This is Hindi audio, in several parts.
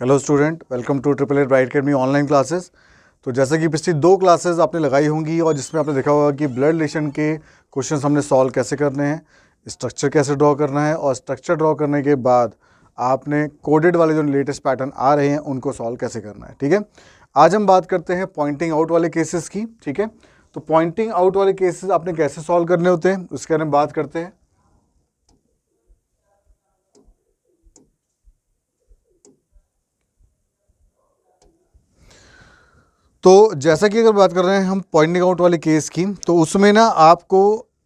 Hello student, welcome to triple eight bright academy online classes. तो जैसा कि पिछली 2 क्लासेस आपने लगाई होंगी और जिसमें आपने देखा होगा कि ब्लड रिलेशन के क्वेश्चंस हमने सॉल्व कैसे करने हैं, स्ट्रक्चर कैसे ड्रॉ करना है और स्ट्रक्चर ड्रॉ करने के बाद आपने कोडेड वाले जो लेटेस्ट पैटर्न आ रहे हैं उनको सॉल्व कैसे करना है। ठीक है, आज हम बात करते हैं पॉइंटिंग आउट वाले केसेस की। ठीक है, तो पॉइंटिंग आउट वाले केसेस आपने कैसे सॉल्व करने होते हैं उसके बारे में बात करते हैं। तो जैसा कि अगर बात कर रहे हैं हम पॉइंटिंग आउट वाले केस की, तो उसमें ना आपको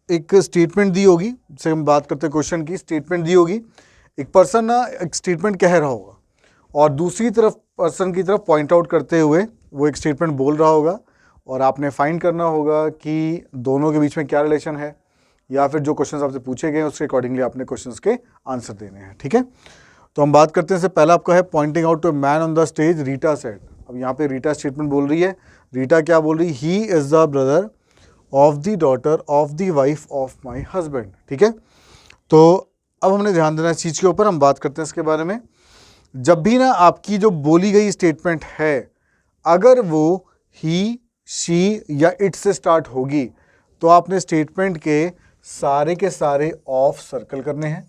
एक स्टेटमेंट दी होगी। जैसे हम बात करते हैं क्वेश्चन की, स्टेटमेंट दी होगी। एक पर्सन ना एक स्टेटमेंट कह रहा होगा और दूसरी तरफ पर्सन की तरफ पॉइंट आउट करते हुए वो एक स्टेटमेंट बोल रहा होगा और आपने फाइंड करना होगा कि दोनों के बीच में क्या रिलेशन है, या फिर जो क्वेश्चन आपसे पूछे गए उसके अकॉर्डिंगली आपने क्वेश्चन के आंसर देने हैं। ठीक है, तो हम बात करते हैं। इससे पहला आपका है pointing out to man on the stage, Rita said. अब यहाँ पे रीटा स्टेटमेंट बोल रही है। रीटा क्या बोल रही है? He is the brother of the daughter of the wife of my husband. ठीक है, तो अब हमने ध्यान देना इस चीज़ के ऊपर, हम बात करते हैं इसके बारे में। जब भी ना आपकी जो बोली गई स्टेटमेंट है, अगर वो ही, शी या इट से स्टार्ट होगी तो आपने स्टेटमेंट के सारे ऑफ सर्कल करने हैं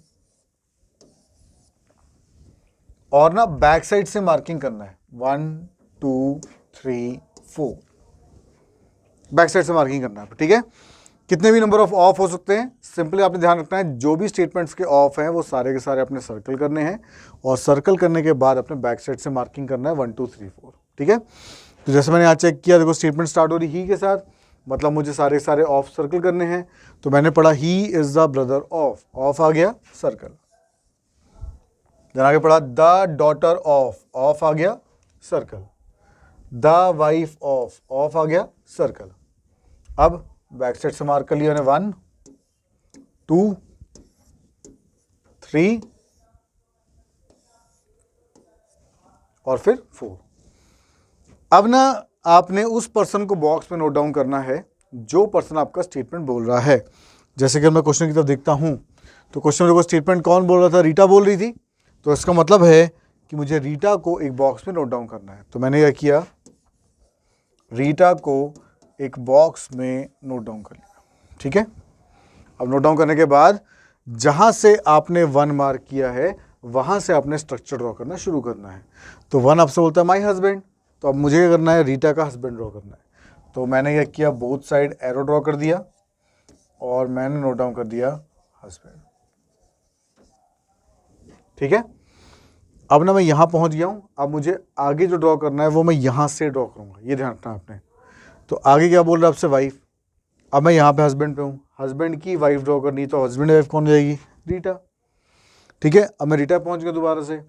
और ना बैक साइड से मार्किंग करना है। 1 2 3 4 बैक साइड से मार्किंग करना है। ठीक है, कितने भी नंबर ऑफ हो सकते हैं, सिंपली आपने ध्यान रखना है जो भी स्टेटमेंट्स के ऑफ हैं वो सारे के सारे अपने सर्कल करने हैं और सर्कल करने के बाद अपने बैक साइड से मार्किंग करना है 1 2 3 4। ठीक है, तो जैसे मैंने आज चेक किया, देखो स्टेटमेंट स्टार्ट हो रही ही के साथ, मतलब मुझे सारे सारे ऑफ सर्कल करने हैं। तो मैंने पढ़ा he is the brother of आ गया सर्कल। आगे पढ़ा द डॉटर ऑफ आ गया सर्कल। द वाइफ ऑफ आ गया सर्कल। अब बैक साइड से मार्क कर लिया मैंने 1 2 3 और फिर 4। अब ना आपने उस पर्सन को बॉक्स में नोट डाउन करना है जो पर्सन आपका स्टेटमेंट बोल रहा है। जैसे कि मैं क्वेश्चन की तरफ देखता हूं, तो क्वेश्चन में स्टेटमेंट कौन बोल रहा था? रीटा बोल रही थी। तो इसका मतलब है कि मुझे रीटा को एक बॉक्स में नोट डाउन करना है। तो मैंने क्या किया, रीटा को एक बॉक्स में नोट डाउन कर लिया। ठीक है, अब नोट डाउन करने के बाद जहां से आपने 1 मार्क किया है वहां से आपने स्ट्रक्चर ड्रॉ करना शुरू करना है। तो 1 आपसे बोलता है माई हस्बैंड, तो अब मुझे क्या करना है? रीटा का हस्बैंड ड्रॉ करना है। तो मैंने क्या किया, बोथ साइड एरो ड्रॉ कर दिया और मैंने नोट डाउन कर दिया हस्बैंड। ठीक है, अब ना मैं यहां पहुंच गया हूं। अब मुझे आगे जो ड्रॉ करना है वो मैं यहां से ड्रॉ करूंगा, ये ध्यान रखना आपने। तो आगे क्या बोल रहा है आपसे? वाइफ। अब मैं यहाँ पे हस्बैंड पे हूँ, हस्बैंड की वाइफ ड्रॉ करनी, तो हस्बैंड वाइफ कौन हो जाएगी? रीटा। ठीक है, अब मैं रीटा पहुँच गया दोबारा से।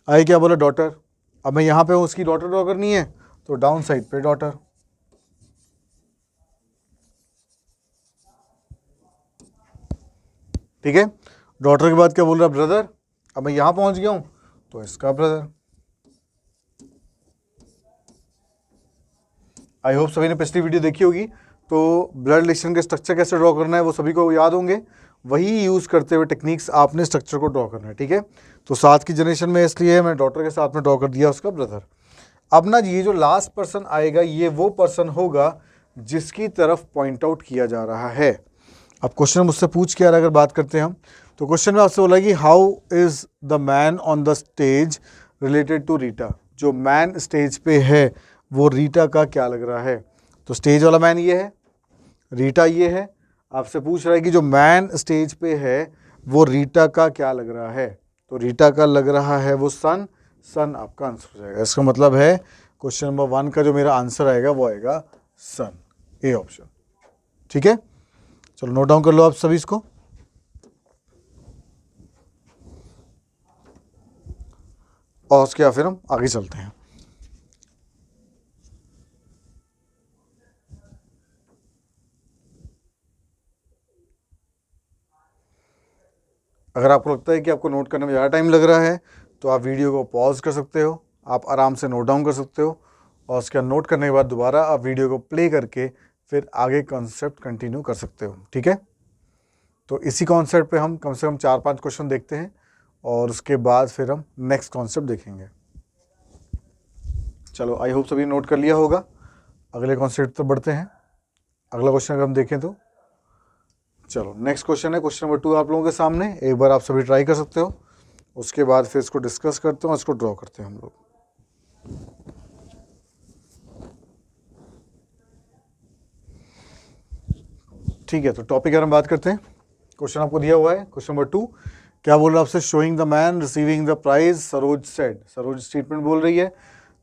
आगे क्या बोला? डॉटर। अब मैं यहाँ पे हूँ, उसकी डॉटर ड्रॉ करनी है, तो डाउन साइड पे डॉटर। ठीक है, डॉटर के बाद क्या बोल रहा है? ब्रदर। अब मैं यहाँ पहुँच गया हूँ तो इसका ब्रदर। आई होप सभी ने पिछली वीडियो देखी होगी। तो ब्लड रिलेशन के स्ट्रक्चर कैसे ड्रॉ करना है वो सभी को याद होंगे। वही यूज़ करते हुए टेक्निक्स आपने स्ट्रक्चर को ड्रॉ करना है। ठीक है, तो 7 की जनरेशन में इसलिए मैं डॉटर के साथ में ड्रॉ कर दिया उसका ब्रदर। अब ना ये जो लास्ट पर्सन आएगा ये वो पर्सन होगा जिसकी तरफ पॉइंट आउट किया जा रहा है। अब क्वेश्चन मुझसे पूछ के आ रहा है, अगर बात करते हैं हम, तो क्वेश्चन में आपसे बोला कि how is the man on the stage related to Rita. जो मैन स्टेज पे है वो रीटा का क्या लग रहा है? तो स्टेज वाला मैन ये है, रीटा ये है। आपसे पूछ रहा है कि जो मैन स्टेज पे है वो रीटा का क्या लग रहा है? तो रीटा का लग रहा है वो सन। सन आपका आंसर हो जाएगा। इसका मतलब है क्वेश्चन नंबर 1 का जो मेरा आंसर आएगा वो आएगा सन, ए ऑप्शन। ठीक है, चलो नोट डाउन कर लो आप सभी इसको। और उसके बाद फिर हम आगे चलते हैं। अगर आपको लगता है कि आपको नोट करने में ज़्यादा टाइम लग रहा है तो आप वीडियो को पॉज कर सकते हो, आप आराम से नोट डाउन कर सकते हो और उसके बाद नोट करने के बाद दोबारा आप वीडियो को प्ले करके फिर आगे कॉन्सेप्ट कंटिन्यू कर सकते हो। ठीक है, तो इसी कॉन्सेप्ट पे हम कम से कम 4-5 क्वेश्चन देखते हैं और उसके बाद फिर हम नेक्स्ट कॉन्सेप्ट देखेंगे। चलो आई होप सभी नोट कर लिया होगा। अगले कॉन्सेप्ट तो बढ़ते हैं। अगला क्वेश्चन अगर हम देखें तो चलो नेक्स्ट क्वेश्चन है क्वेश्चन नंबर 2 आप लोगों के सामने। एक बार आप सभी ट्राई कर सकते हो, उसके बाद फिर इसको डिस्कस करते हैं और इसको ड्रॉ करते हैं हम लोग। ठीक है, तो टॉपिक अगर हम बात करते हैं, क्वेश्चन आपको दिया हुआ है क्वेश्चन नंबर 2। क्या बोल रहा है आपसे? Showing the man receiving the prize Saroj said. Saroj statement बोल रही है,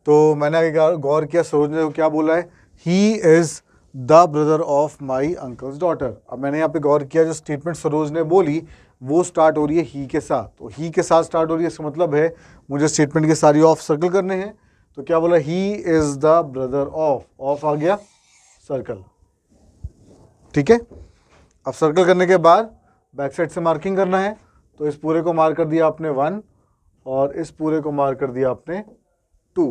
तो मैंने आगे गौर किया सरोज ने क्या बोला है, he is the brother of my uncle's daughter. अब मैंने यहाँ पे गौर किया, जो स्टेटमेंट सरोज ने बोली वो स्टार्ट हो रही है ही के साथ, तो ही के साथ स्टार्ट हो रही है, इसका मतलब है मुझे स्टेटमेंट के सारी ऑफ सर्कल करने हैं। तो क्या बोला, he is the brother of आ गया सर्कल। ठीक है, अब सर्कल करने के बाद बैक साइड से मार्किंग करना है, तो इस पूरे को मार्क कर दिया आपने 1 और इस पूरे को मार्क कर दिया आपने 2।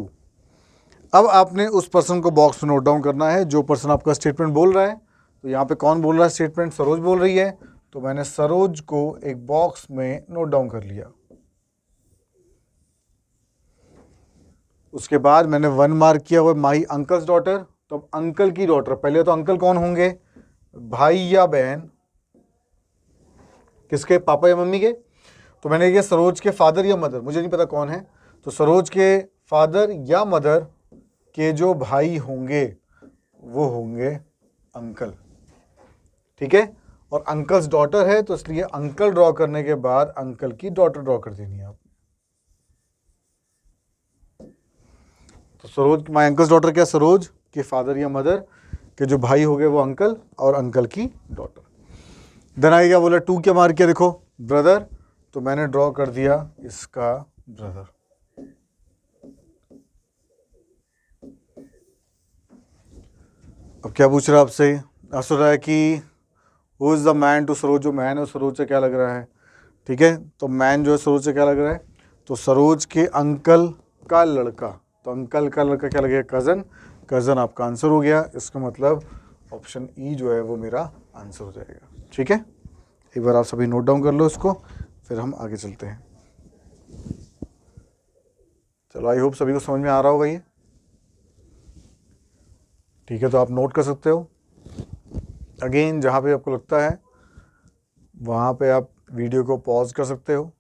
अब आपने उस पर्सन को बॉक्स में नोट डाउन करना है जो पर्सन आपका स्टेटमेंट बोल रहा है। तो यहाँ पे कौन बोल रहा है स्टेटमेंट? सरोज बोल रही है, तो मैंने सरोज को एक बॉक्स में नोट डाउन कर लिया। उसके बाद मैंने 1 मार्क किया हुआ माई अंकल्स डॉटर। तो अब अंकल की डॉटर, पहले तो अंकल कौन होंगे? भाई या बहन, किसके? पापा या मम्मी के। तो मैंने किया सरोज के फादर या मदर, मुझे नहीं पता कौन है, तो सरोज के फादर या मदर के जो भाई होंगे वो होंगे अंकल। ठीक है, और अंकल्स डॉटर है, तो इसलिए अंकल ड्रॉ करने के बाद अंकल की डॉटर ड्रॉ कर देनी है आप। तो सरोज माई अंकल्स डॉटर, क्या सरोज के फादर या मदर के जो भाई हो गए वो अंकल और अंकल की डॉटर। देन आगे क्या बोला, 2 क्या मार्क किया, देखो ब्रदर, तो मैंने ड्रॉ कर दिया इसका ब्रदर। अब क्या पूछ रहा है आपसे? आप सोच रहा है कि who is the man to Saroj, जो मैन है सरोज से क्या लग रहा है? ठीक है, तो मैन जो है सरोज से क्या लग रहा है? तो सरोज के अंकल का लड़का, तो अंकल का लड़का क्या लगेगा? कज़न। कज़न आपका आंसर हो गया, इसका मतलब ऑप्शन ई जो है वो मेरा आंसर हो जाएगा। ठीक है, एक बार आप सभी नोट डाउन कर लो इसको, फिर हम आगे चलते हैं। चलो आई होप सभी को समझ में आ रहा होगा ये। ठीक है, तो आप नोट कर सकते हो। अगेन जहाँ पे आपको लगता है वहाँ पे आप वीडियो को पॉज कर सकते हो,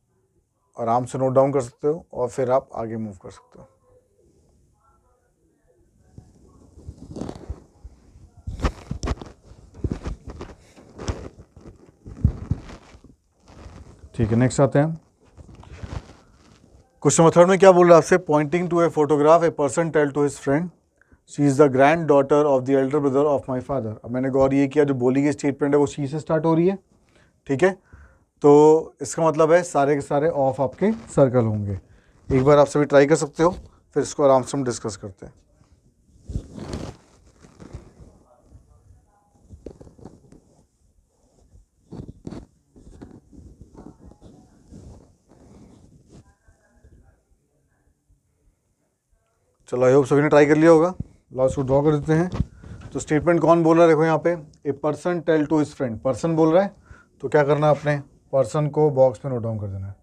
आराम से नोट डाउन कर सकते हो और फिर आप आगे मूव कर सकते हो। ठीक है, नेक्स्ट आते हैं। क्वेश्चन नंबर 3 में क्या बोल रहा है आपसे? Pointing to a photograph, a person tell to his friend she is the granddaughter of the elder brother of my father. अब मैंने गौर ये किया, जो बोली गई स्टेटमेंट है वो शी से स्टार्ट हो रही है। ठीक है, तो इसका मतलब है सारे के सारे ऑफ आपके सर्कल होंगे। एक बार आप सभी ट्राई कर सकते हो, फिर इसको आराम से हम डिस्कस करते हैं। चलो आई होप सभी ने ट्राई कर लिया होगा। लास्ट को ड्रॉ कर देते हैं। तो स्टेटमेंट कौन बोल रहा है? देखो यहाँ पे, a person tell to his friend, person बोल रहा है, तो क्या करना है आपने? पर्सन को बॉक्स में नोट डाउन कर देना है।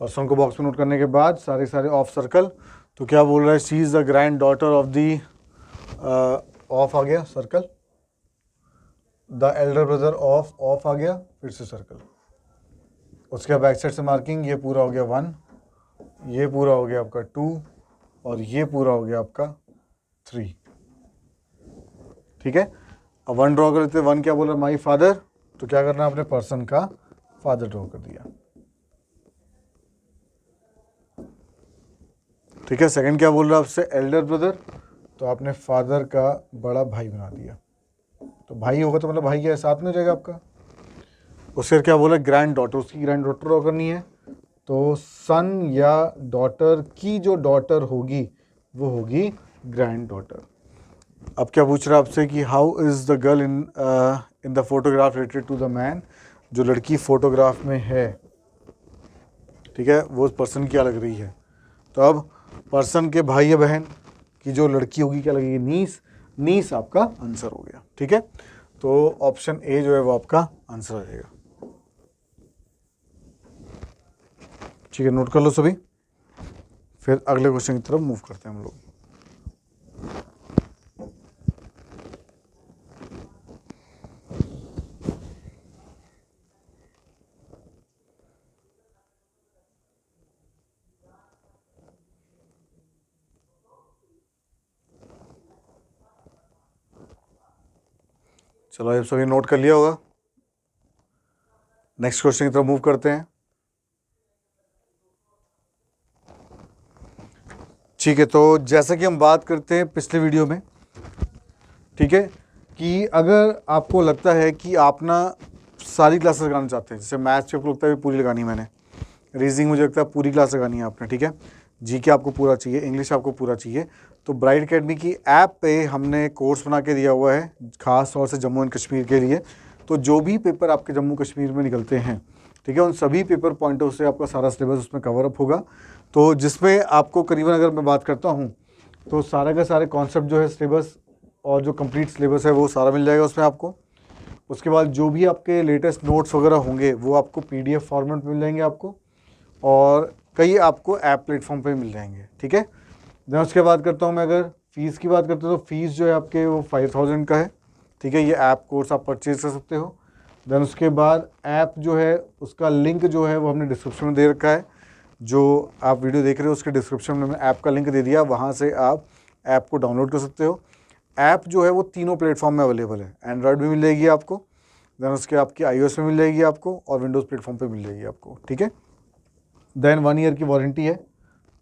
पर्सन को बॉक्स में नोट करने के बाद सारे सारे ऑफ सर्कल। तो क्या बोल रहा है? She is the granddaughter of the, of आ गया circle, the elder brother of आ गया, फिर से सर्कल। उसके बैक साइड से मार्किंग, ये पूरा हो गया 1, ये पूरा हो गया आपका 2 और ये पूरा हो गया आपका 3। ठीक है, अब 1 ड्रॉ कर देते हैं। 1 क्या बोल रहा है? माई फादर, तो क्या करना है आपने? पर्सन का फादर ड्रॉ कर दिया। ठीक है, सेकंड क्या बोल रहा है आपसे? एल्डर ब्रदर, तो आपने फादर का बड़ा भाई बना दिया। तो भाई होगा तो मतलब भाई के साथ में हो जाएगा आपका। उसके क्या बोला? ग्रैंड डॉटर, उसकी ग्रैंड डॉटर ड्रॉ करनी है। तो सन या डॉटर की जो डॉटर होगी वो होगी ग्रैंड डॉटर। अब क्या पूछ रहा है आपसे कि how is the girl in the photograph related to the man, जो लड़की फोटोग्राफ में है, ठीक है, वो पर्सन क्या लग रही है? तो अब पर्सन के भाई या बहन की जो लड़की होगी क्या लगेगी? नीस। नीस आपका आंसर हो गया। ठीक है, तो ऑप्शन ए जो है वो आपका आंसर आ जाएगा। ठीक है, नोट कर लो सभी, फिर अगले क्वेश्चन की तरफ मूव करते हैं हम लोग। चलो आप सभी नोट कर लिया होगा, नेक्स्ट क्वेश्चन की तरफ मूव करते हैं। ठीक है, तो जैसा कि हम बात करते हैं पिछले वीडियो में, ठीक है, कि अगर आपको लगता है कि आप ना सारी क्लासेस लगाना चाहते हैं, जैसे मैथ्स आपको लगता है पूरी लगानी मैंने, रीजनिंग मुझे लगता है पूरी क्लास लगानी है आपने, ठीक है, जीके आपको पूरा चाहिए, इंग्लिश आपको पूरा चाहिए, तो ब्राइट एकेडमी की ऐप पे हमने कोर्स बना के दिया हुआ है खास तौर से जम्मू एंड कश्मीर के लिए। तो जो भी पेपर आपके जम्मू कश्मीर में निकलते हैं, ठीक है, उन सभी पेपर पॉइंटों से आपका सारा सिलेबस उसमें कवर अप होगा। तो जिसमें आपको करीबन अगर मैं बात करता हूँ तो सारे का सारे कॉन्सेप्ट जो है सिलेबस और जो कंप्लीट सिलेबस है वो सारा मिल जाएगा उसमें आपको। उसके बाद जो भी आपके लेटेस्ट नोट्स वगैरह होंगे वो आपको PDF फॉर्मेट में मिल जाएंगे आपको, और कई आपको ऐप प्लेटफॉर्म पे मिल जाएंगे, ठीक है। देन उसके बाद करता हूँ मैं, अगर फ़ीस की बात करते हो तो फीस जो है आपके वो 5000 का है, ठीक है, ये ऐप कोर्स आप परचेज कर सकते हो। देन उसके बाद ऐप जो है उसका लिंक जो है वो हमने डिस्क्रिप्शन में दे रखा है, जो आप वीडियो देख रहे हो उसके डिस्क्रिप्शन में मैंने ऐप का लिंक दे दिया, वहाँ से आप ऐप को डाउनलोड कर सकते हो। ऐप जो है वो तीनों प्लेटफॉर्म में अवेलेबल है, एंड्रॉयड में मिल जाएगी आपको, देन उसके आपकी iOS में मिल जाएगी आपको, और विंडोज़ प्लेटफॉर्म पे मिल जाएगी आपको, ठीक है। देन 1 ईयर की वारंटी है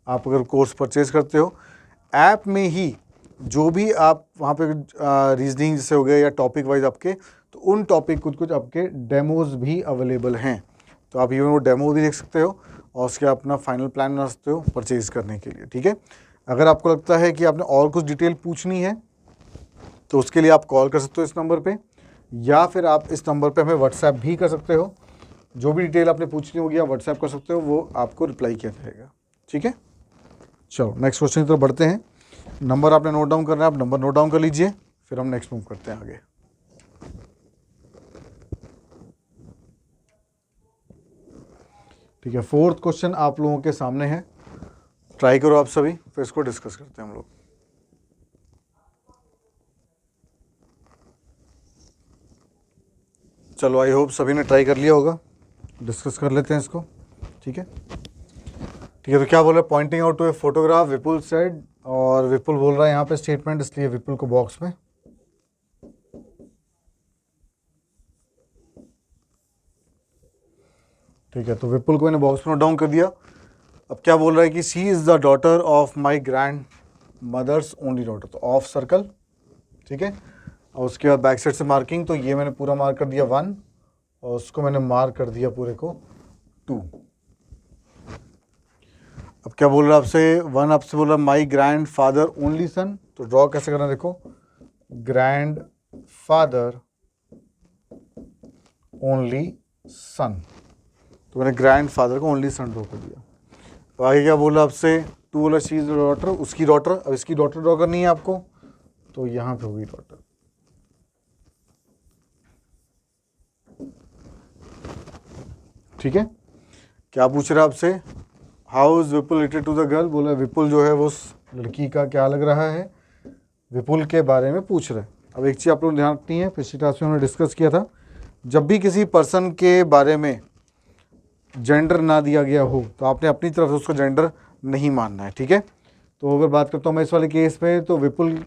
आप अगर कोर्स परचेज़ करते हो। ऐप में ही जो भी आप वहाँ पे रीजनिंग जैसे हो गए या टॉपिक वाइज आपके, तो उन टॉपिक कुछ आपके डेमोज़ भी अवेलेबल हैं, तो आप इवन वो डेमो भी देख सकते हो और उसके अपना फाइनल प्लान बना सकते हो परचेज़ करने के लिए, ठीक है। अगर आपको लगता है कि आपने और कुछ डिटेल पूछनी है तो उसके लिए आप कॉल कर सकते हो इस नंबर पे, या फिर आप इस नंबर पे हमें व्हाट्सएप भी कर सकते हो। जो भी डिटेल आपने पूछनी होगी आप व्हाट्सएप कर सकते हो, वो आपको रिप्लाई किया जाएगा, ठीक है। चलो नेक्स्ट क्वेश्चन की तरफ बढ़ते हैं। नंबर आपने नोट डाउन करना है, आप नंबर नोट डाउन कर लीजिए, फिर हम नेक्स्ट मूव करते हैं आगे। ठीक है, 4th क्वेश्चन आप लोगों के सामने है, ट्राई करो आप सभी, फिर इसको डिस्कस करते हैं हम लोग। चलो आई होप सभी ने ट्राई कर लिया होगा, डिस्कस कर लेते हैं इसको, ठीक है। ठीक है, तो क्या बोल रहा है, pointing out to a photograph Vipul said, और विपुल बोल रहा है यहाँ पे स्टेटमेंट, इसलिए विपुल को बॉक्स में, ठीक है, तो विपुल को मैंने बॉक्स में नोट डाउन कर दिया। अब क्या बोल रहा है कि she is the daughter of my grandmother's only daughter, तो ऑफ सर्कल, ठीक है, और उसके बाद बैक साइड से मार्किंग, तो ये मैंने पूरा मार्क कर दिया 1 और उसको मैंने मार्क कर दिया पूरे को 2। अब क्या बोल रहा है आपसे, 1 आपसे बोल रहा है my grand father only son, तो ड्रॉ कैसे करना देखो, ग्रैंड फादर ओनली सन, तो मैंने ग्रैंड फादर को ओनली सन ड्रॉ कर दिया। तो आगे क्या बोला आपसे, 2 बोला शी इज डॉटर, उसकी डॉटर, अब इसकी डॉटर ड्रॉ करनी है आपको, तो यहाँ पे होगी डॉटर, ठीक है। क्या पूछ रहा है आपसे, how is Vipul related to the girl, बोला विपुल जो है वो उस लड़की का क्या लग रहा है, विपुल के बारे में पूछ रहे हैं। अब एक चीज़ आप लोग ध्यान रखनी है, पिछली क्लास में हमने डिस्कस किया था, जब भी किसी पर्सन के बारे में जेंडर ना दिया गया हो तो आपने अपनी तरफ से उसका जेंडर नहीं मानना है, ठीक है। तो अगर बात करता हूँ मैं इस वाले केस में, तो विपुल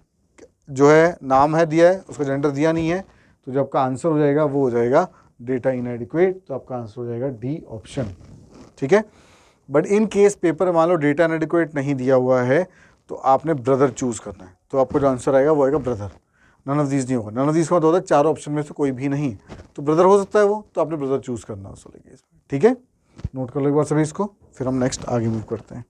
जो है नाम है दिया है, उसका जेंडर दिया नहीं है, तो जो आपका आंसर हो जाएगा वो हो जाएगा डेटा इनएडिक्वेट, तो आपका आंसर हो जाएगा डी ऑप्शन, ठीक है। बट इन केस पेपर मान लो डेटा इनएडिक्वेट नहीं दिया हुआ है तो आपने ब्रदर चूज़ करना है, तो आपको जो आंसर आएगा वो आएगा ब्रदर, नन ऑफ दीज नहीं होगा, नन ऑफ दीज का मतलब होता है चारों ऑप्शन में से कोई भी नहीं, तो ब्रदर हो सकता है वो, तो आपने ब्रदर चूज़ करना है उस वाले केस में, ठीक है। नोट कर लो एक बार सभी इसको, फिर हम नेक्स्ट आगे मूव करते हैं।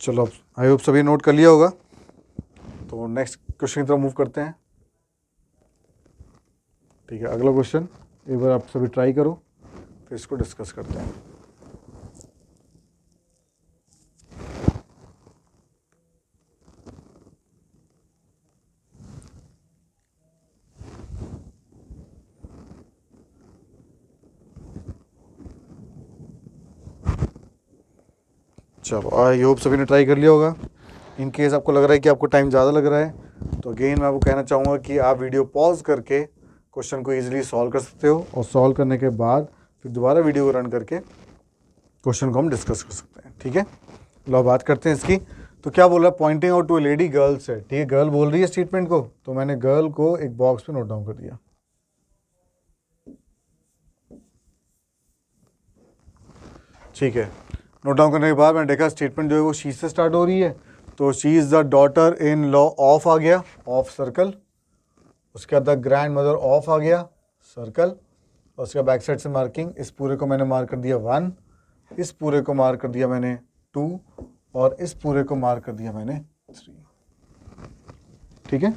चलो आई होप सभी नोट कर लिया होगा, तो नेक्स्ट क्वेश्चन की तरफ मूव करते हैं, ठीक है। अगला क्वेश्चन एक बार आप सभी ट्राई करो, फिर इसको डिस्कस करते हैं। चलो आई होप सभी ने ट्राई कर लिया होगा। इन केस आपको लग रहा है कि आपको टाइम ज़्यादा लग रहा है तो अगेन मैं आपको कहना चाहूँगा कि आप वीडियो पॉज करके क्वेश्चन को ईजिली सॉल्व कर सकते हो और सॉल्व करने के बाद फिर दोबारा वीडियो को रन करके क्वेश्चन को हम डिस्कस कर सकते हैं। ठीक है, लो बात करते हैं इसकी। तो क्या बोल रहा है, pointing out to a lady girls है। ठीक है, गर्ल बोल रही है स्टेटमेंट को, तो मैंने गर्ल को एक बॉक्स पे नोट डाउन कर दिया। ठीक है, नोट डाउन करने के बाद मैंने देखा स्टेटमेंट जो है वो शी से स्टार्ट हो रही है, तो she is the daughter in law of आ गया, ऑफ सर्कल। उसके बाद द ग्रैंड मदर ऑफ आ गया, सर्कल। और उसके बैक साइड से मार्किंग, इस पूरे को मैंने मार्क कर दिया 1, इस पूरे को मार्क कर दिया मैंने 2 और इस पूरे को मार्क कर दिया मैंने 3। ठीक है,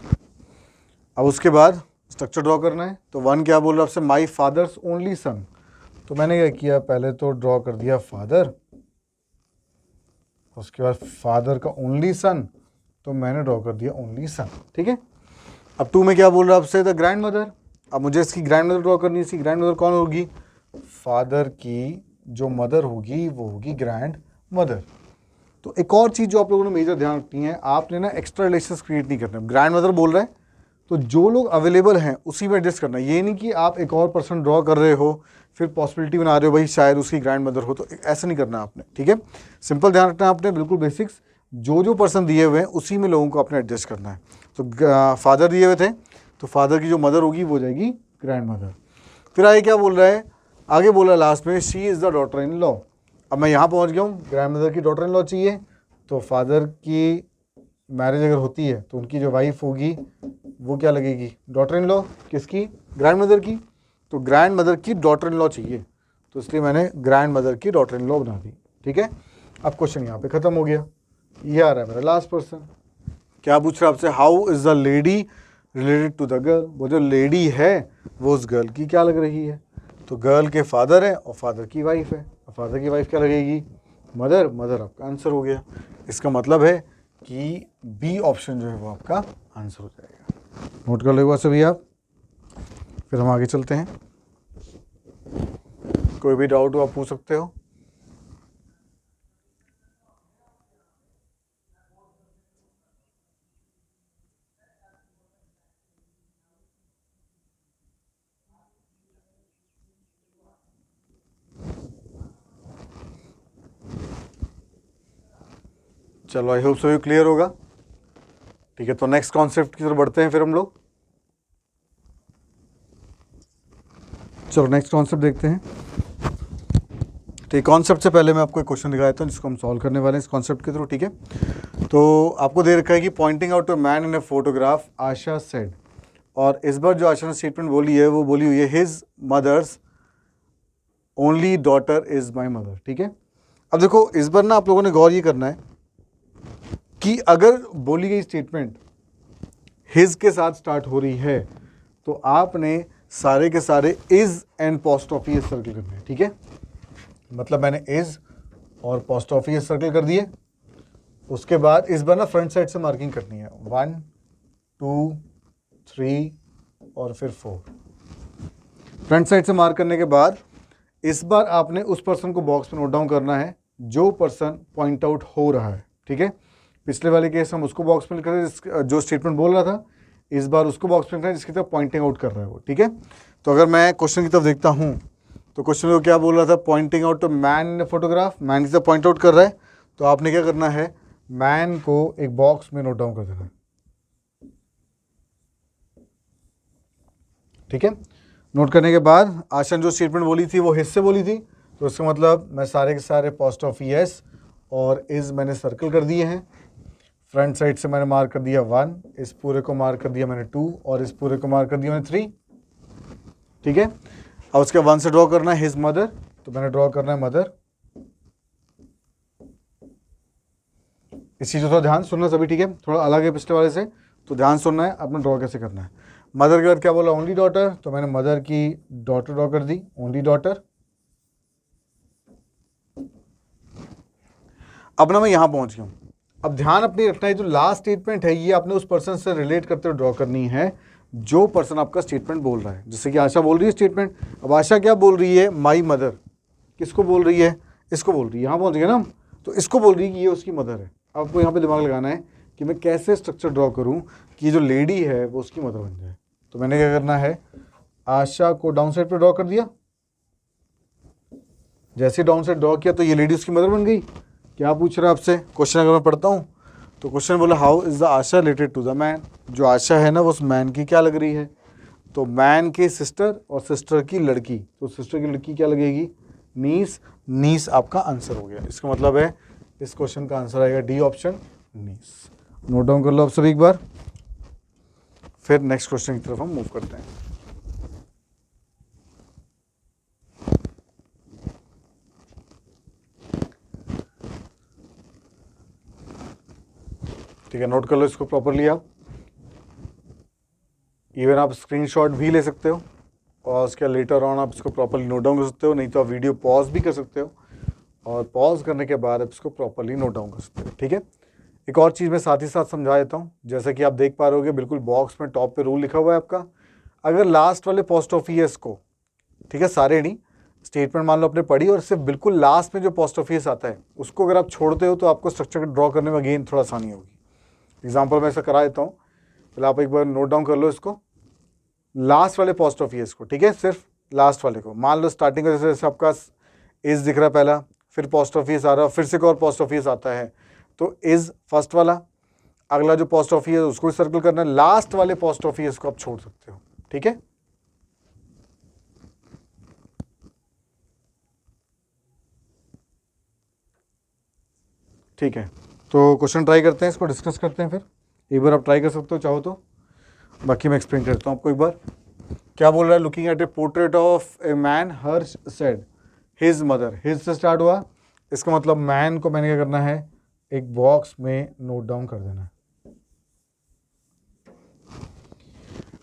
अब उसके बाद स्ट्रक्चर ड्रॉ करना है। तो 1 क्या बोल रहा है आपसे, माई फादर्स ओनली सन। तो मैंने क्या किया, पहले तो ड्रॉ कर दिया फादर, उसके बाद फादर का ओनली सन, तो मैंने ड्रॉ कर दिया ओनली सन। ठीक है, अब 2 में क्या बोल रहा है आपसे, द ग्रैंड मदर। अब मुझे इसकी ग्रैंड मदर ड्रॉ करनी है। इसकी ग्रैंड मदर कौन होगी, फादर की जो मदर होगी वो होगी ग्रैंड मदर। तो एक और चीज़ जो आप लोगों ने मेजर ध्यान रखनी है, आपने ना एक्स्ट्रा रिलेशंस क्रिएट नहीं करना। ग्रैंड मदर बोल रहा है तो जो लोग अवेलेबल हैं उसी में एडजस्ट करना है। ये नहीं कि आप एक और पर्सन ड्रॉ कर रहे हो फिर पॉसिबिलिटी बना रहे हो भाई शायद उसकी ग्रैंड मदर हो, तो ऐसा नहीं करना आपने। ठीक है, सिंपल ध्यान रखना है आपने, बिल्कुल बेसिक्स। जो पर्सन दिए हुए हैं उसी में लोगों को आपने एडजस्ट करना है। तो फादर दिए हुए थे तो फादर की जो मदर होगी वो जाएगी ग्रैंड मदर। फिर आगे क्या बोल रहा है, आगे बोला लास्ट में she is the daughter in law. अब मैं यहाँ पहुँच गया हूँ, ग्रैंड मदर की डॉटर इन लॉ चाहिए, तो फादर की मैरिज अगर होती है तो उनकी जो वाइफ होगी वो क्या लगेगी, डॉटर इन लॉ। किसकी, ग्रैंड मदर की। तो ग्रैंड मदर की डॉटर इन लॉ चाहिए, तो इसलिए मैंने ग्रैंड मदर की डॉटर इन लॉ बना दी। ठीक है, अब क्वेश्चन यहाँ पे ख़त्म हो गया। ये आ रहा है मेरा लास्ट पर्सन, क्या पूछ रहा है आपसे, how is the lady related to the girl. वो जो लेडी है वो उस गर्ल की क्या लग रही है, तो गर्ल के फादर है और फादर की वाइफ है, और फादर की वाइफ क्या लगेगी, मदर। मदर आपका आंसर हो गया। इसका मतलब है कि बी ऑप्शन जो है वो आपका आंसर हो जाएगा। नोट कर लेगा सभी आप, फिर हम आगे चलते हैं। कोई भी डाउट हो आप पूछ सकते हो। चलो आई होप सभी क्लियर होगा। ठीक है, तो नेक्स्ट कॉन्सेप्ट की तरफ बढ़ते हैं फिर हम लोग। चलो नेक्स्ट कॉन्सेप्ट देखते हैं। ठीक, कॉन्सेप्ट से पहले मैं आपको एक क्वेश्चन दिखा देता हूँ जिसको हम सॉल्व करने वाले हैं इस कॉन्सेप्ट के थ्रू। ठीक है, तो आपको दे रखा है कि pointing out to man in a photograph Asha said. और इस बार जो आशा ने स्टेटमेंट बोली है वो बोली हुई है his mother's only daughter is my mother. ठीक है, अब देखो इस बार ना आप लोगों ने गौर ये करना है कि अगर बोली गई स्टेटमेंट हिज के साथ स्टार्ट हो रही है तो आपने सारे के सारे is and post office circle करने हैं। ठीक है, मतलब मैंने इज और पोस्ट ऑफिस सर्कल कर दिए। उसके बाद इस बार ना फ्रंट साइड से मार्किंग करनी है, 1 2 3 और फिर 4। फ्रंट साइड से मार्क करने के बाद इस बार आपने उस पर्सन को बॉक्स में नोट डाउन करना है जो पर्सन पॉइंट आउट हो रहा है। ठीक है, पिछले वाले केस हम उसको बॉक्स में लिख रहे थे जो स्टेटमेंट बोल रहा था, इस बार उसको बॉक्स में लिखना है जिसकी तरफ पॉइंटिंग आउट कर रहा है वो। ठीक है, तो अगर मैं क्वेश्चन की तरफ देखता हूँ तो क्वेश्चन में क्या बोल रहा था, pointing out to man in photograph. Man की तरफ पॉइंट आउट कर रहा है, तो आपने क्या करना है, मैन को एक बॉक्स में नोट डाउन कर देना है। ठीक है, नोट करने के बाद आशा ने जो स्टेटमेंट बोली थी वो हिस्से बोली थी, तो इसका मतलब मैं सारे के सारे पोस्ट ऑफ यस और इज मैंने सर्कल कर दिए हैं। फ्रंट साइड से मैंने मार्क कर दिया 1, इस पूरे को मार्क कर दिया मैंने 2 और इस पूरे को मार्क कर दिया मैंने 3। ठीक है, अब उसके 1 से ड्रॉ करना है हिज मदर, तो मैंने ड्रॉ करना है मदर। इस चीज़ को थोड़ा ध्यान सुनना सभी। ठीक है, थोड़ा अलग है पिछले वाले से, तो ध्यान सुनना है अपना ड्रॉ कैसे करना है। मदर के बाद क्या बोला, ओनली डॉटर, तो मैंने मदर की डॉटर ड्रॉ कर दी, ओनली डॉटर। अब ना मैं यहाँ पहुँच गया हूँ। अब ध्यान अपनी रखना है, जो लास्ट स्टेटमेंट है ये आपने उस पर्सन से रिलेट करते हुए ड्रॉ करनी है जो पर्सन आपका स्टेटमेंट बोल रहा है। जैसे कि आशा बोल रही है स्टेटमेंट, अब आशा क्या बोल रही है, माई मदर। किसको बोल रही है, इसको बोल रही है। यहाँ पहुँच गए ना, तो इसको बोल रही है कि ये उसकी मदर है। आपको यहाँ पे दिमाग लगाना है कि मैं कैसे स्ट्रक्चर ड्रॉ करूँ कि जो लेडी है वो उसकी मदर बन जाए। तो मैंने क्या करना है, आशा को डाउन साइड पर ड्रॉ कर दिया। जैसे डाउन साइड ड्रॉ किया तो ये लेडी उसकी मदर बन गई। क्या पूछ रहा है आपसे क्वेश्चन, अगर मैं पढ़ता हूँ तो क्वेश्चन बोला how is the Asha related to the man. जो आशा है ना वो उस मैन की क्या लग रही है, तो मैन के सिस्टर और सिस्टर की लड़की, तो सिस्टर की लड़की क्या लगेगी, नीस। नीस आपका आंसर हो गया। इसका मतलब है इस क्वेश्चन का आंसर आएगा डी ऑप्शन, नीस। नोट डाउन कर लो आप सभी एक बार, फिर नेक्स्ट क्वेश्चन की तरफ हम मूव करते हैं। ठीक है, नोट कर लो इसको प्रॉपरली। आप इवन आप स्क्रीनशॉट भी ले सकते हो और उसके लेटर ऑन आप इसको प्रॉपरली नोट डाउन कर सकते हो, नहीं तो आप वीडियो पॉज भी कर सकते हो और पॉज करने के बाद आप इसको प्रॉपरली नोट डाउन कर सकते हो। ठीक है, एक और चीज़ मैं साथ ही साथ समझा देता हूँ। जैसा कि आप देख पा रहे होगे बिल्कुल बॉक्स में टॉप पे रूल लिखा हुआ है आपका, अगर लास्ट वाले पोस्ट ऑफिस को, ठीक है सारे नहीं, स्टेटमेंट मान लो आपने पढ़ी और सिर्फ बिल्कुल लास्ट में जो पोस्ट ऑफिस आता है उसको अगर आप छोड़ते हो तो आपको स्ट्रक्चर ड्रॉ करने में अगेन थोड़ा आसानी होगी। एग्जाम्पल मैं ऐसा करा देता हूँ, पहले आप एक बार नोट डाउन कर लो इसको, लास्ट वाले पोस्ट ऑफिस को, ठीक है सिर्फ लास्ट वाले को। मान लो स्टार्टिंग में जैसे आपका इज दिख रहा है पहला, फिर पोस्ट ऑफिस आ रहा है, फिर से एक और पोस्ट ऑफिस आता है, तो इज फर्स्ट वाला, अगला जो पोस्ट ऑफिस है उसको सर्कल करना है, लास्ट वाले पोस्ट ऑफिस को आप छोड़ सकते हो। ठीक है, ठीक है, तो क्वेश्चन ट्राई करते हैं, इसको डिस्कस करते हैं। फिर एक बार आप ट्राई कर सकते हो चाहो तो, बाकी मैं एक्सप्लेन करता हूँ आपको एक बार। क्या बोल रहा है, looking at A portrait of a man Harsh said his mother. His से स्टार्ट हुआ, इसका मतलब मैन को मैंने क्या करना है, एक बॉक्स में नोट डाउन कर देना है।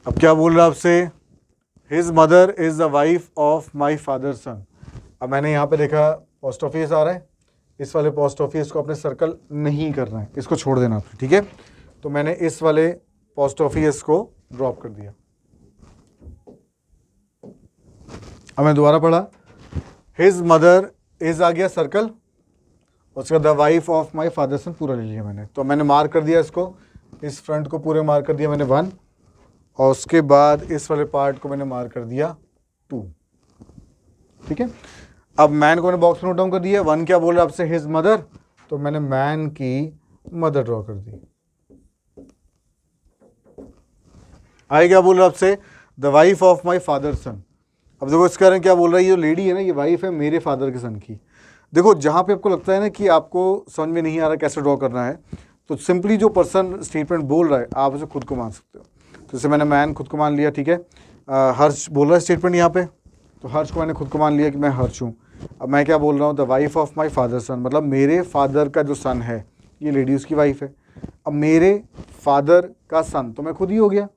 अब क्या बोल रहा है आपसे, his mother is the wife of my father son. अब मैंने यहाँ पे देखा पोस्ट ऑफिस आ रहा है, इस वाले पोस्ट ऑफिस को अपने सर्कल नहीं करना है, इसको छोड़ देना आपने। ठीक है, तो मैंने इस वाले पोस्ट ऑफिस को ड्रॉप कर दिया। अब मैं दोबारा पढ़ा, हिज मदर इज आ गया सर्कल, उसके बाद the wife of my father son पूरा ले लिया मैंने। तो मैंने मार्क कर दिया इसको, इस फ्रंट को पूरे मार्क कर दिया मैंने 1, और उसके बाद इस वाले पार्ट को मैंने मार्क कर दिया 2। ठीक है, अब मैन को मैंने बॉक्स में नोट डाउन कर दिया। 1 क्या बोल रहा है आपसे, हिज मदर, तो मैंने मैन की मदर ड्रॉ कर दी। आगे क्या बोल रहा है आपसे, the wife of my father son. अब देखो इसके कारण क्या बोल रहा है, ये जो लेडी है ना ये वाइफ है मेरे फादर के सन की। देखो जहाँ पे आपको लगता है ना कि आपको समझ में नहीं आ रहा कैसे ड्रॉ करना है, तो सिंपली जो पर्सन स्टेटमेंट बोल रहा है आप उसे खुद को मान सकते हो। तो जैसे मैंने मैन खुद को मान लिया, ठीक है। हर्ष बोल रहा है स्टेटमेंट यहाँ पे, तो हर्ष को मैंने खुद को मान लिया कि मैं हर्ष हूँ। अब मैं क्या बोल रहा हूँ, the wife of my father son, मतलब मेरे फादर का जो सन है ये लेडी उसकी वाइफ है। अब मेरे फादर का सन तो मैं खुद ही हो गया,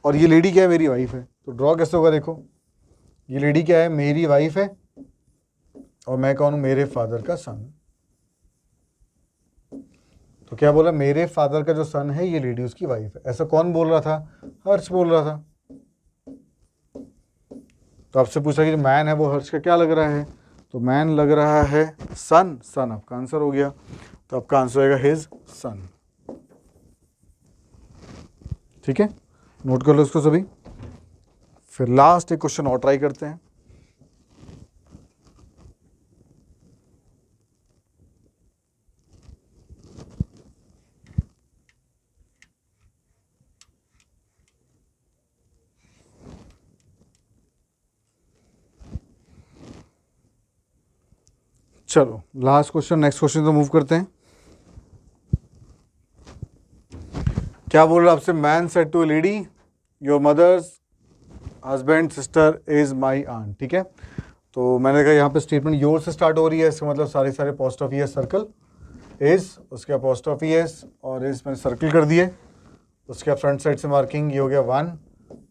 और ये लेडी क्या है, मेरी वाइफ है। तो ड्रॉ कैसे होगा, देखो ये लेडी क्या है, मेरी वाइफ है, और मैं कौन हूँ, मेरे फादर का सन। तो क्या बोला, मेरे फादर का जो सन है ये लेडी उसकी वाइफ है। ऐसा कौन बोल रहा था, हर्ष बोल रहा था। तो आपसे पूछा कि जो मैन है वो हर्ष का क्या लग रहा है, तो मैन लग रहा है सन। सन आपका आंसर हो गया, तो आपका आंसर होगा हिज सन। ठीक है, नोट कर लो इसको सभी। फिर लास्ट एक क्वेश्चन और ट्राई करते हैं। चलो लास्ट क्वेश्चन, नेक्स्ट क्वेश्चन तो मूव करते हैं। क्या बोल रहा है आपसे, man said to lady your mother's husband sister is my aunt. ठीक है, तो मैंने कहा यहाँ पे स्टेटमेंट योर से स्टार्ट हो रही है, इसका मतलब सारे पोस्ट ऑफिस सर्कल इज, उसके बाद पोस्ट ऑफिस और इज मैंने सर्कल कर दिए। उसके बाद फ्रंट साइड से मार्किंग, ये हो गया 1,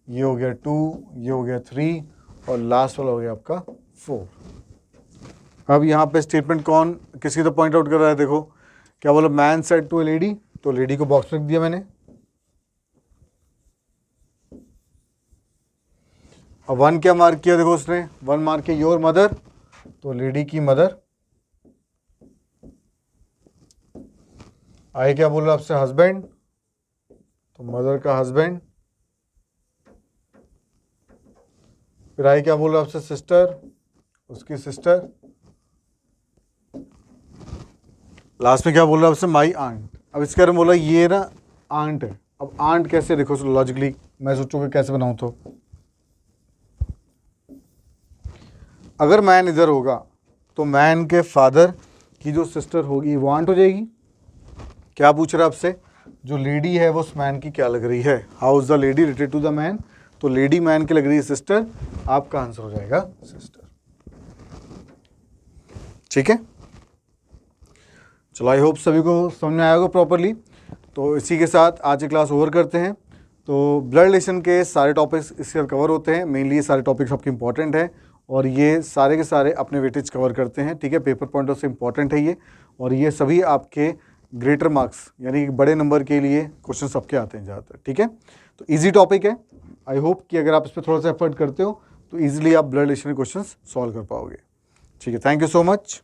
ये हो गया 2, ये हो गया 3, और लास्ट वाला हो गया आपका 4। अब यहाँ पे स्टेटमेंट कौन किसी तो पॉइंट आउट कर रहा है, देखो क्या बोला, man said to a lady, तो लेडी को बॉक्स में रख दिया मैंने। अब 1 क्या मार्क किया, देखो उसने 1 मार्क किया योर मदर, तो लेडी की मदर। आई क्या बोल रहा है आपसे? हस्बैंड, तो मदर का हस्बैंड। फिर आई क्या बोल रहा है आपसे? सिस्टर, उसकी सिस्टर। लास्ट में क्या बोल रहा है आपसे? My aunt. अब इसके बारे में बोला ये ना आंट है। अब आंट कैसे देखो लॉजिकली, मैं सोचूंगा कैसे बनाऊं। तो अगर मैन इधर होगा तो मैन के फादर की जो सिस्टर होगी वो आंट हो जाएगी। क्या पूछ रहा है आपसे? जो लेडी है वो उस मैन की क्या लग रही है? How is the lady related to the man? तो लेडी मैन की लग रही है सिस्टर, आपका आंसर हो जाएगा सिस्टर। ठीक है, चलो आई होप सभी को समझ में आया होगा प्रॉपरली। तो इसी के साथ आज की क्लास ओवर करते हैं। तो ब्लड रिलेशन के सारे टॉपिक्स इसके कवर होते हैं। मेनली ये सारे टॉपिक्स आपके इंपॉर्टेंट हैं और ये सारे के सारे अपने वेटेज कवर करते हैं। ठीक है, पेपर पॉइंट ऑफ से इंपॉर्टेंट है ये, और ये सभी आपके ग्रेटर मार्क्स यानी कि बड़े नंबर के लिए क्वेश्चन सबके आते हैं ज़्यादातर। ठीक है, तो ईजी टॉपिक है। आई होप कि अगर आप इस पर थोड़ा सा एफर्ट करते हो तो ईजिली आप ब्लड रिलेशन के क्वेश्चन सॉल्व कर पाओगे। ठीक है, थैंक यू सो मच।